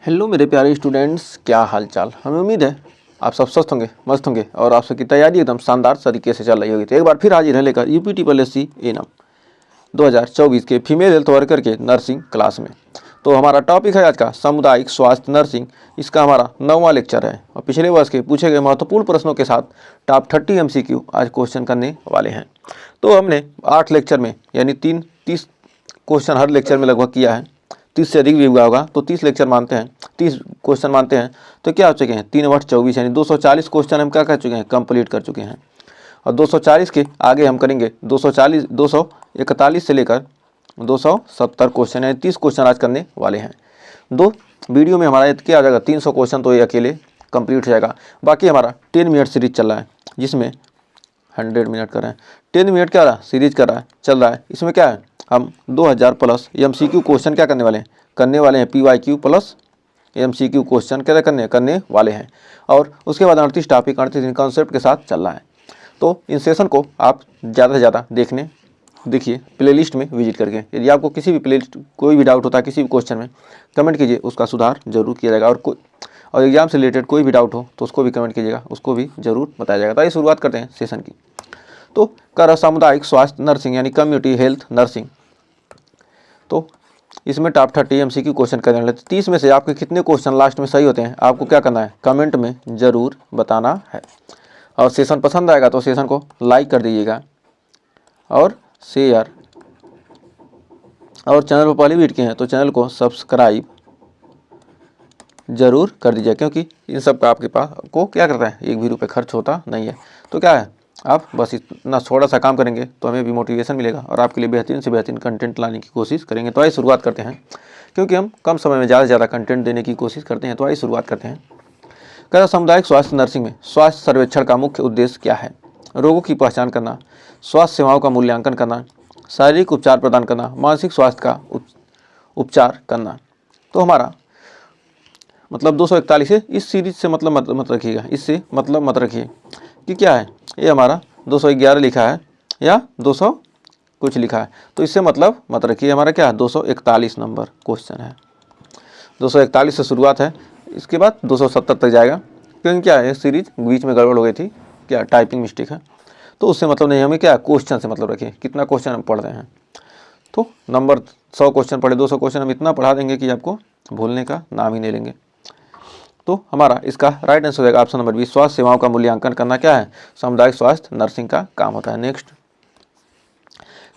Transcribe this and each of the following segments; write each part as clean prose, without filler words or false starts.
Hello मेरे प्यारे students, क्या हाल चाल। हमें उम्मीद है आप सब स्वस्थ होंगे, मस्त होंगे और आप सबकी तैयारी एकदम शानदार तरीके से चल रही होगी। तो एक बार फिर हाजिर है लेकर यूपी SC एनम 2024 के फीमेल हेल्थ वर्कर के नर्सिंग क्लास में। तो हमारा टॉपिक है आज का सामुदायिक स्वास्थ्य नर्सिंग। इसका हमारा 9वां लेक्चर है और पिछले वर्ष के पूछे गए महत्वपूर्ण प्रश्नों के साथ टॉप 30 MCQ आज क्वेश्चन करने वाले हैं। तो हमने 8 लेक्चर में यानी 30 क्वेश्चन हर लेक्चर में लगभग किया है। 30 से अधिक भी हुआ होगा तो 30 लेक्चर मानते हैं, 30 क्वेश्चन मानते हैं। तो क्या हो चुके हैं 3 × 24 यानी 240 क्वेश्चन हम क्या कर चुके हैं, कंप्लीट कर चुके हैं। और 240 के आगे हम करेंगे 241 से लेकर 270 क्वेश्चन यानी 30 क्वेश्चन आज करने वाले हैं। 2 वीडियो में हमारा क्या आ जाएगा 300 क्वेश्चन तो ये अकेले कंप्लीट हो जाएगा। बाकी हमारा 10 मिनट सीरीज चल रहा है जिसमें 100 मिनट कर रहे हैं। 10 मिनट क्या रहा सीरीज कर रहा है, चल रहा है। इसमें क्या है हम 2000 प्लस MCQ क्वेश्चन क्या करने वाले हैं PYQ प्लस MCQ क्वेश्चन क्या करने वाले हैं। और उसके बाद 38 टॉपिक 38 कॉन्सेप्ट के साथ चल रहा है। तो इन सेशन को आप ज़्यादा से ज़्यादा देखिए प्लेलिस्ट में विजिट करके। यदि आपको किसी भी प्लेलिस्ट कोई भी डाउट होता है किसी भी क्वेश्चन में, कमेंट कीजिए, उसका सुधार जरूर किया जाएगा। और एग्जाम से रिलेटेड कोई भी डाउट हो तो उसको भी कमेंट कीजिएगा, उसको भी जरूर बताया जाएगा। तो आइए शुरुआत करते हैं सेशन की। तो कर सामुदायिक स्वास्थ्य नर्सिंग यानी कम्युनिटी हेल्थ नर्सिंग। तो इसमें टॉप 30 MCQ क्वेश्चन करने वाले। 30 में से आपके कितने क्वेश्चन लास्ट में सही होते हैं आपको क्या करना है, कमेंट में ज़रूर बताना है। और सेशन पसंद आएगा तो सेशन को लाइक कर दीजिएगा और शेयर, और चैनल पर पहले भी किए हैं तो चैनल को सब्सक्राइब जरूर कर दीजिए, क्योंकि इन सब का आपके पास को क्या करता है, एक भी रुपये खर्च होता नहीं है। तो क्या है आप बस इतना थोड़ा सा काम करेंगे तो हमें भी मोटिवेशन मिलेगा और आपके लिए बेहतरीन से बेहतरीन कंटेंट लाने की कोशिश करेंगे। तो आइए शुरुआत करते हैं, क्योंकि हम कम समय में ज़्यादा से ज़्यादा कंटेंट देने की कोशिश करते हैं। तो आइए शुरुआत करते हैं। कहता सामुदायिक स्वास्थ्य नर्सिंग में स्वास्थ्य सर्वेक्षण का मुख्य उद्देश्य क्या है। रोगों की पहचान करना, स्वास्थ्य सेवाओं का मूल्यांकन करना, शारीरिक उपचार प्रदान करना, मानसिक स्वास्थ्य का उपचार करना। तो हमारा मतलब 241 है। इस सीरीज से मतलब मत रखिएगा, इससे मतलब मत रखिए कि क्या है ये हमारा 211 लिखा है या 200 कुछ लिखा है, तो इससे मतलब मत रखिए। हमारा क्या है 241 नंबर क्वेश्चन है। 241 से शुरुआत है, इसके बाद 270 तक जाएगा। क्योंकि क्या है सीरीज बीच में गड़बड़ हो गई थी, क्या टाइपिंग मिस्टेक है, तो उससे मतलब नहीं। हमें क्या क्वेश्चन से मतलब रखिए, कितना क्वेश्चन हम पढ़ रहे हैं। तो नंबर 100 क्वेश्चन पढ़े, 200 क्वेश्चन हम इतना पढ़ा देंगे कि आपको भूलने का नाम ही नहीं लेंगे। तो हमारा इसका राइट आंसर हो जाएगा ऑप्शन नंबर 20। स्वास्थ्य सेवाओं का मूल्यांकन करना क्या है, सामुदायिक स्वास्थ्य नर्सिंग का काम होता है। नेक्स्ट,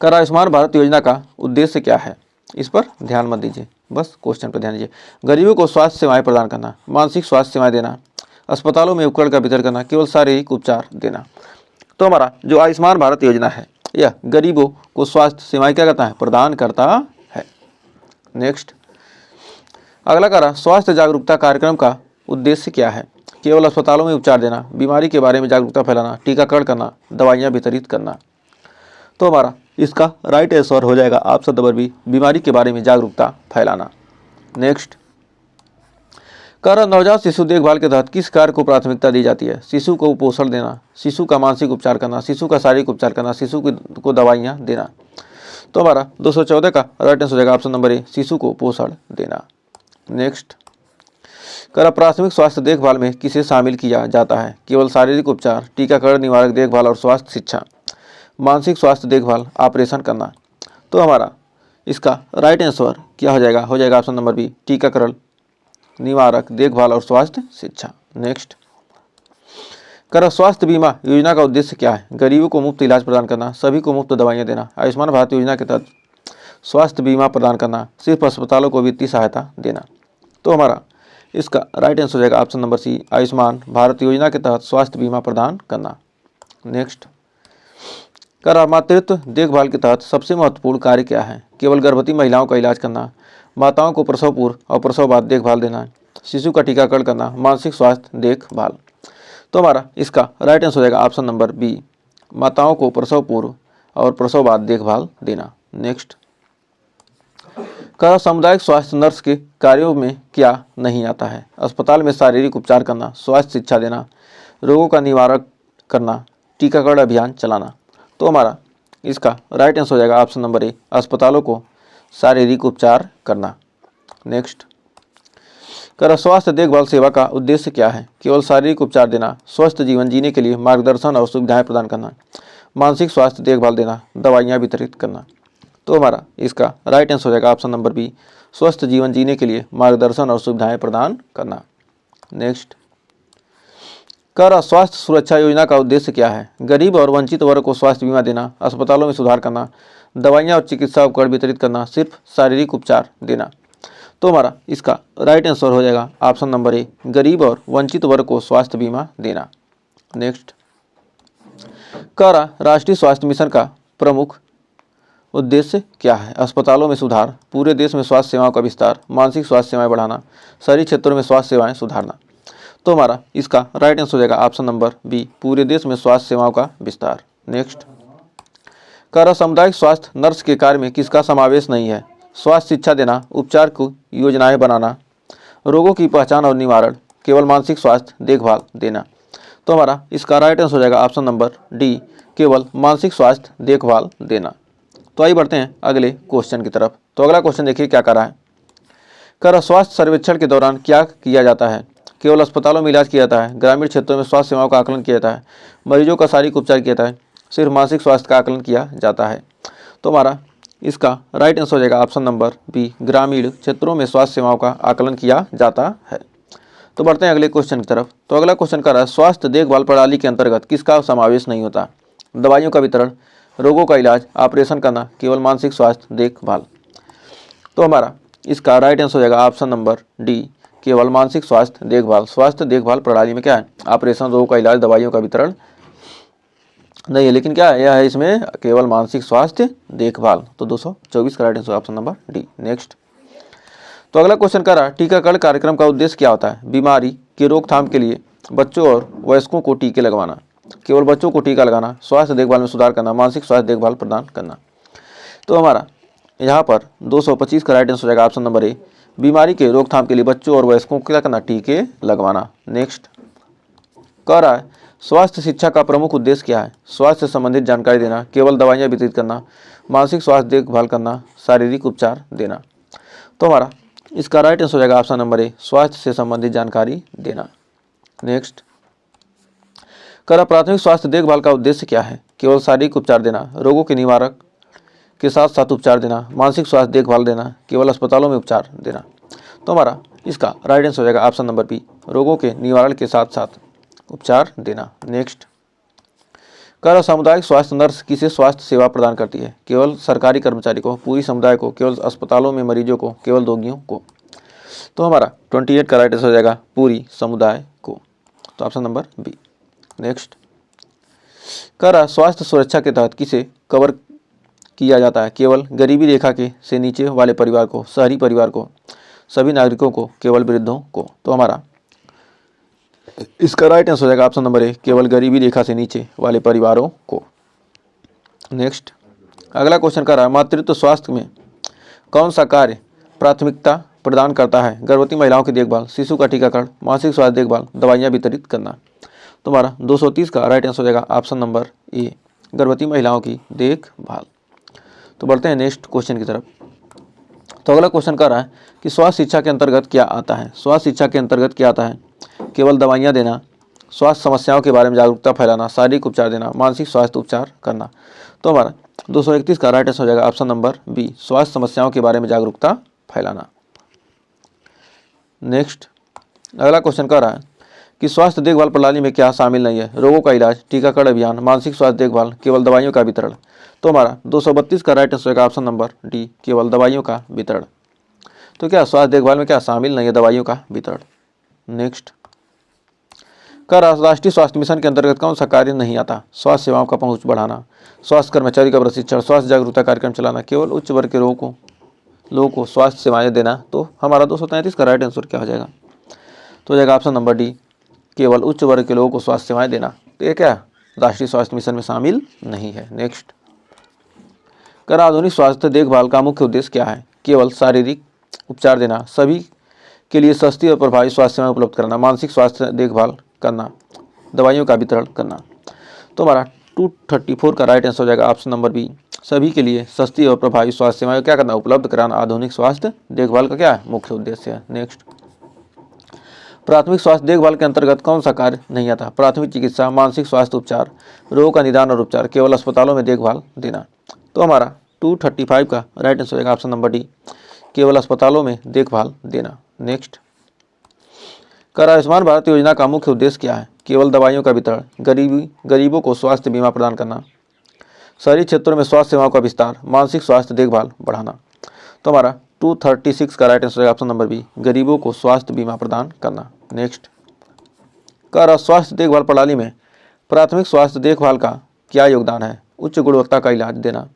कर आयुष्मान भारत योजना का उद्देश्य क्या है, इस पर ध्यान मत दीजिए, बस क्वेश्चन पर ध्यान दीजिए। गरीबों को स्वास्थ्य सेवाएं प्रदान करना, मानसिक स्वास्थ्य सेवाएं देना, अस्पतालों में उपकरण का वितरण करना, केवल शारीरिक उपचार देना। तो हमारा जो आयुष्मान भारत योजना है यह गरीबों को स्वास्थ्य सेवाएं क्या करता है, प्रदान करता है। नेक्स्ट, अगला करा स्वास्थ्य जागरूकता कार्यक्रम का उद्देश्य क्या है। केवल अस्पतालों में उपचार देना, बीमारी के बारे में जागरूकता फैलाना, टीकाकरण करना, दवाइयाँ वितरित करना। तो हमारा इसका राइट आंसर हो जाएगा ऑप्शन नंबर बी, बीमारी के बारे में जागरूकता फैलाना। नेक्स्ट, कर नवजात शिशु देखभाल के तहत किस कार्य को प्राथमिकता दी जाती है। शिशु को पोषण देना, शिशु का मानसिक उपचार करना, शिशु का शारीरिक उपचार करना, शिशु को दवाइयाँ देना। तो हमारा 214 का राइट आंसर हो जाएगा ऑप्शन नंबर ए, शिशु को पोषण देना। नेक्स्ट, कर प्राथमिक स्वास्थ्य देखभाल में किसे शामिल किया जाता है। केवल शारीरिक उपचार, टीकाकरण, निवारक देखभाल और स्वास्थ्य शिक्षा, मानसिक स्वास्थ्य देखभाल, ऑपरेशन करना। तो हमारा इसका राइट आंसर क्या हो जाएगा ऑप्शन नंबर बी, टीकाकरण, निवारक देखभाल और स्वास्थ्य शिक्षा। नेक्स्ट, कर स्वास्थ्य बीमा योजना का उद्देश्य क्या है। गरीबों को मुफ्त इलाज प्रदान करना, सभी को मुफ्त दवाइयाँ देना, आयुष्मान भारत योजना के तहत स्वास्थ्य बीमा प्रदान करना, सिर्फ अस्पतालों को वित्तीय सहायता देना। तो हमारा इसका राइट आंसर हो जाएगा option number C, Ayushman Bharat Yojana के तहत स्वास्थ्य बीमा प्रदान करना। नेक्स्ट, कर मातृत्व देखभाल के तहत सबसे महत्वपूर्ण कार्य क्या है। केवल गर्भवती महिलाओं का इलाज करना, माताओं को प्रसव पूर्व और प्रसव बाद देखभाल देना, शिशु का टीकाकरण करना, मानसिक स्वास्थ्य देखभाल। तो हमारा इसका राइट आंसर हो जाएगा ऑप्शन नंबर बी, माताओं को प्रसव पूर्व और प्रसव बाद देखभाल देना। नेक्स्ट, कर सामुदायिक स्वास्थ्य नर्स के कार्यों में क्या नहीं आता है। अस्पताल में शारीरिक उपचार करना, स्वास्थ्य शिक्षा देना, रोगों का निवारण करना, टीकाकरण अभियान चलाना। तो हमारा इसका राइट आंसर हो जाएगा ऑप्शन नंबर ए, अस्पतालों को शारीरिक उपचार करना। नेक्स्ट, कर स्वास्थ्य देखभाल सेवा का उद्देश्य क्या है? केवल शारीरिक उपचार देना, स्वस्थ जीवन जीने के लिए मार्गदर्शन और सुविधाएं प्रदान करना, मानसिक स्वास्थ्य देखभाल देना, दवाइयाँ वितरित करना। तो हमारा इसका राइट आंसर हो जाएगा ऑप्शन नंबर बी, स्वस्थ जीवन जीने के लिए मार्गदर्शन और सुविधाएं प्रदान करना। नेक्स्ट, कर स्वास्थ्य सुरक्षा योजना का उद्देश्य क्या है? गरीब और वंचित वर्ग को स्वास्थ्य बीमा देना, अस्पतालों में सुधार करना, दवाइयाँ और चिकित्सा उपकरण वितरित करना, सिर्फ शारीरिक उपचार देना। तो हमारा इसका राइट आंसर हो जाएगा ऑप्शन नंबर ए, गरीब और वंचित वर्ग को स्वास्थ्य बीमा देना। नेक्स्ट, कर राष्ट्रीय स्वास्थ्य मिशन का प्रमुख उद्देश्य क्या है? अस्पतालों में सुधार, पूरे देश में स्वास्थ्य सेवाओं का विस्तार, मानसिक स्वास्थ्य सेवाएं बढ़ाना, शहरी क्षेत्रों में स्वास्थ्य सेवाएं सुधारना। तो हमारा इसका राइट आंसर हो जाएगा ऑप्शन नंबर बी, पूरे देश में स्वास्थ्य सेवाओं का विस्तार। नेक्स्ट, कर सामुदायिक स्वास्थ्य नर्स के कार्य में किसका समावेश नहीं है? स्वास्थ्य शिक्षा देना, उपचार की योजनाएं बनाना, रोगों की पहचान और निवारण, केवल मानसिक स्वास्थ्य देखभाल देना। तो हमारा इसका राइट आंसर हो जाएगा ऑप्शन नंबर डी, केवल मानसिक स्वास्थ्य देखभाल देना। तो आइए बढ़ते हैं अगले क्वेश्चन की तरफ। तो अगला क्वेश्चन देखिए क्या कर रहा है। कर स्वास्थ्य सर्वेक्षण के दौरान क्या किया जाता है? केवल अस्पतालों में इलाज किया जाता है, ग्रामीण क्षेत्रों में स्वास्थ्य सेवाओं का आकलन किया जाता है, मरीजों का शारीरिक उपचार किया जाता है, सिर्फ मानसिक स्वास्थ्य का आकलन किया जाता है। तो हमारा इसका राइट आंसर हो जाएगा ऑप्शन नंबर बी, ग्रामीण क्षेत्रों में स्वास्थ्य सेवाओं का आकलन किया जाता है। तो बढ़ते हैं अगले क्वेश्चन की तरफ। तो अगला क्वेश्चन कर रहा है, स्वास्थ्य देखभाल प्रणाली के अंतर्गत किसका समावेश नहीं होता? दवाइयों का वितरण, रोगों का इलाज, ऑपरेशन करना, केवल मानसिक स्वास्थ्य देखभाल। तो हमारा इसका राइट आंसर हो जाएगा ऑप्शन नंबर डी, केवल मानसिक स्वास्थ्य देखभाल। स्वास्थ्य देखभाल प्रणाली में क्या है? ऑपरेशन, रोगों का इलाज, दवाइयों का वितरण नहीं है, लेकिन क्या है, यह है इसमें केवल मानसिक स्वास्थ्य देखभाल। तो 224 का right answer option number D. Next, तो अगला क्वेश्चन कर रहा है, टीकाकरण कार्यक्रम का उद्देश्य क्या होता है? बीमारी की रोकथाम के लिए बच्चों और वयस्कों को टीके लगवाना, केवल बच्चों को टीका लगाना, स्वास्थ्य देखभाल में सुधार करना, मानसिक स्वास्थ्य देखभाल प्रदान करना। तो हमारा यहाँ पर 225 का राइट आंसर हो जाएगा ऑप्शन नंबर ए, बीमारी के रोकथाम के लिए बच्चों और वयस्कों को क्या करना? टीके लगवाना। नेक्स्ट, कह रहा है, स्वास्थ्य शिक्षा का प्रमुख उद्देश्य क्या है? स्वास्थ्य से संबंधित जानकारी देना, केवल दवाइयाँ वितरित करना, मानसिक स्वास्थ्य देखभाल करना, शारीरिक उपचार देना। तो हमारा इसका राइट आंसर हो जाएगा ऑप्शन नंबर ए, स्वास्थ्य से संबंधित जानकारी देना। नेक्स्ट, कर प्राथमिक स्वास्थ्य देखभाल का उद्देश्य क्या है? केवल शारीरिक उपचार देना, रोगों के निवारक के साथ साथ उपचार देना, मानसिक स्वास्थ्य देखभाल देना, केवल अस्पतालों में उपचार देना। तो हमारा इसका राइट आंसर हो जाएगा ऑप्शन नंबर बी, रोगों के निवारण के साथ साथ उपचार देना। नेक्स्ट, कर सामुदायिक स्वास्थ्य नर्स किसे स्वास्थ्य सेवा प्रदान करती है? केवल सरकारी कर्मचारी को, पूरी समुदाय को, केवल अस्पतालों में मरीजों को, केवल रोगियों को। तो हमारा 28 का राइट आंसर हो जाएगा पूरी समुदाय को। तो ऑप्शन नंबर बी। नेक्स्ट, कर स्वास्थ्य सुरक्षा के तहत किसे कवर किया जाता है? केवल गरीबी रेखा के से नीचे वाले परिवार को, शहरी परिवार को, सभी नागरिकों को, केवल वृद्धों को। तो हमारा इसका राइट आंसर हो जाएगा ऑप्शन नंबर ए, केवल गरीबी रेखा से नीचे वाले परिवारों को। नेक्स्ट, अगला क्वेश्चन कर रहा है, मातृत्व स्वास्थ्य में कौन सा कार्य प्राथमिकता प्रदान करता है? गर्भवती महिलाओं की देखभाल, शिशु का टीकाकरण, मानसिक स्वास्थ्य देखभाल, दवाइयाँ वितरित करना। तो हमारा 230 का राइट आंसर हो जाएगा ऑप्शन नंबर ए, गर्भवती महिलाओं की देखभाल। तो बढ़ते हैं नेक्स्ट क्वेश्चन की तरफ। तो अगला क्वेश्चन कर रहा है कि स्वास्थ्य शिक्षा के अंतर्गत क्या आता है? स्वास्थ्य शिक्षा के अंतर्गत क्या आता है? केवल दवाइयाँ देना, स्वास्थ्य समस्याओं के बारे में जागरूकता फैलाना, शारीरिक उपचार देना, मानसिक स्वास्थ्य उपचार करना। तो हमारा 231 का राइट आंसर हो जाएगा ऑप्शन नंबर बी, स्वास्थ्य समस्याओं के बारे में जागरूकता फैलाना। नेक्स्ट, अगला क्वेश्चन कर रहा है कि स्वास्थ्य देखभाल प्रणाली में क्या शामिल नहीं है? रोगों का इलाज, टीकाकरण अभियान, मानसिक स्वास्थ्य देखभाल, केवल दवाइयों का वितरण। तो हमारा 232 का राइट आंसर होगा ऑप्शन नंबर डी, केवल दवाइयों का वितरण। तो क्या स्वास्थ्य देखभाल में क्या शामिल नहीं है? दवाइयों का वितरण। नेक्स्ट, कर राष्ट्रीय स्वास्थ्य मिशन के अंतर्गत कौन सा कार्य नहीं आता? स्वास्थ्य सेवाओं का पहुंच बढ़ाना, स्वास्थ्य कर्मचारी का प्रशिक्षण, स्वास्थ्य जागरूकता कार्यक्रम चलाना, केवल उच्च वर्ग के लोगों को स्वास्थ्य सेवाएं देना। तो हमारा 233 का राइट आंसर क्या हो जाएगा? तो हो जाएगा ऑप्शन नंबर डी, केवल उच्च वर्ग के लोगों को स्वास्थ्य सेवाएं देना। तो ये क्या राष्ट्रीय स्वास्थ्य मिशन में शामिल नहीं है। नेक्स्ट, कर आधुनिक स्वास्थ्य देखभाल का मुख्य उद्देश्य क्या है? केवल शारीरिक उपचार देना, सभी के लिए सस्ती और प्रभावी स्वास्थ्य सेवाएं उपलब्ध कराना, मानसिक स्वास्थ्य देखभाल करना, दवाइयों का वितरण करना। तो हमारा 234 का राइट आंसर हो जाएगा ऑप्शन नंबर बी, सभी के लिए सस्ती और प्रभावी स्वास्थ्य सेवाएं क्या करना? उपलब्ध कराना। आधुनिक स्वास्थ्य देखभाल का क्या है? मुख्य उद्देश्य है। नेक्स्ट, प्राथमिक स्वास्थ्य देखभाल के अंतर्गत कौन सा कार्य नहीं आता? प्राथमिक चिकित्सा, मानसिक स्वास्थ्य उपचार, रोग का निदान और उपचार, केवल अस्पतालों में देखभाल देना। तो हमारा 235 का राइट आंसर होगा ऑप्शन नंबर डी, केवल अस्पतालों में देखभाल देना। नेक्स्ट, कर आयुष्मान भारत योजना का मुख्य उद्देश्य क्या है? केवल दवाइयों का वितरण, गरीबों को स्वास्थ्य बीमा प्रदान करना, शहरी क्षेत्रों में स्वास्थ्य सेवाओं का विस्तार, मानसिक स्वास्थ्य देखभाल बढ़ाना। तो हमारा 236 का राइट आंसर है ऑप्शन नंबर बी, गरीबों को स्वास्थ्य बीमा प्रदान करना। नेक्स्ट, कर स्वास्थ्य देखभाल प्रणाली में प्राथमिक स्वास्थ्य देखभाल का क्या योगदान है? उच्च गुणवत्ता का इलाज देना,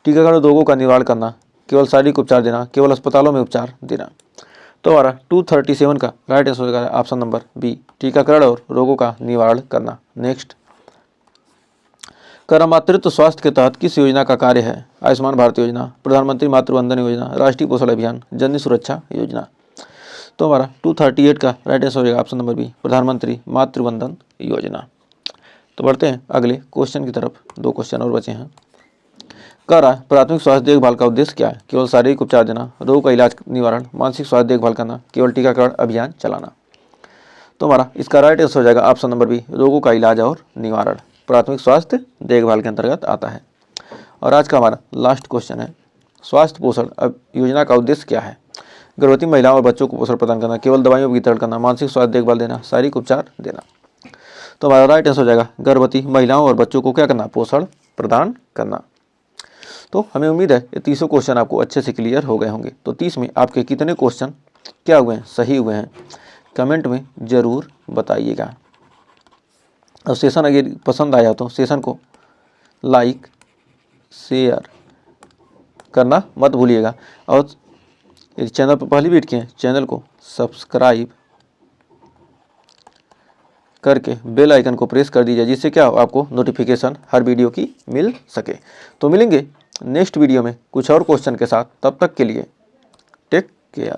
टीकाकरण रोगों का निवारण करना, केवल शारीरिक उपचार देना, केवल अस्पतालों में उपचार देना। तो हमारा 237 का राइट आंसर होगा ऑप्शन नंबर बी, टीकाकरण और रोगों का निवारण करना। नेक्स्ट, कर मातृत्व स्वास्थ्य के तहत किस योजना का कार्य है? आयुष्मान भारत योजना, प्रधानमंत्री मातृ वंदन योजना, राष्ट्रीय पोषण अभियान, जननी सुरक्षा योजना। तो हमारा 238 का राइट आंसर होगा ऑप्शन नंबर बी, प्रधानमंत्री मातृ वंदन योजना। तो बढ़ते हैं अगले क्वेश्चन की तरफ, 2 क्वेश्चन और बचे हैं। कर प्राथमिक स्वास्थ्य देखभाल का उद्देश्य क्या है? केवल शारीरिक उपचार देना, रोग का इलाज निवारण, मानसिक स्वास्थ्य देखभाल करना, केवल टीकाकरण अभियान चलाना। तो हमारा इसका राइट आंसर हो जाएगा ऑप्शन नंबर बी, रोगों का इलाज और निवारण प्राथमिक स्वास्थ्य देखभाल के अंतर्गत आता है। और आज का हमारा लास्ट क्वेश्चन है, स्वास्थ्य पोषण योजना का उद्देश्य क्या है? गर्भवती महिलाओं और बच्चों को पोषण प्रदान करना, केवल दवाइयों का वितरण करना, मानसिक स्वास्थ्य देखभाल देना, शारीरिक उपचार देना। तो हमारा राइट आंसर हो जाएगा गर्भवती महिलाओं और बच्चों को क्या करना? पोषण प्रदान करना। तो हमें उम्मीद है ये 30 क्वेश्चन आपको अच्छे से क्लियर हो गए होंगे। तो 30 में आपके कितने क्वेश्चन क्या हुए हैं, सही हुए हैं, कमेंट में ज़रूर बताइएगा। और सेशन अगर पसंद आया तो सेशन को लाइक शेयर करना मत भूलिएगा। और यदि चैनल पर पहली विजिट किए चैनल को सब्सक्राइब करके बेल आइकन को प्रेस कर दीजिए, जिससे क्या आपको नोटिफिकेशन हर वीडियो की मिल सके। तो मिलेंगे नेक्स्ट वीडियो में कुछ और क्वेश्चन के साथ, तब तक के लिए टेक केयर।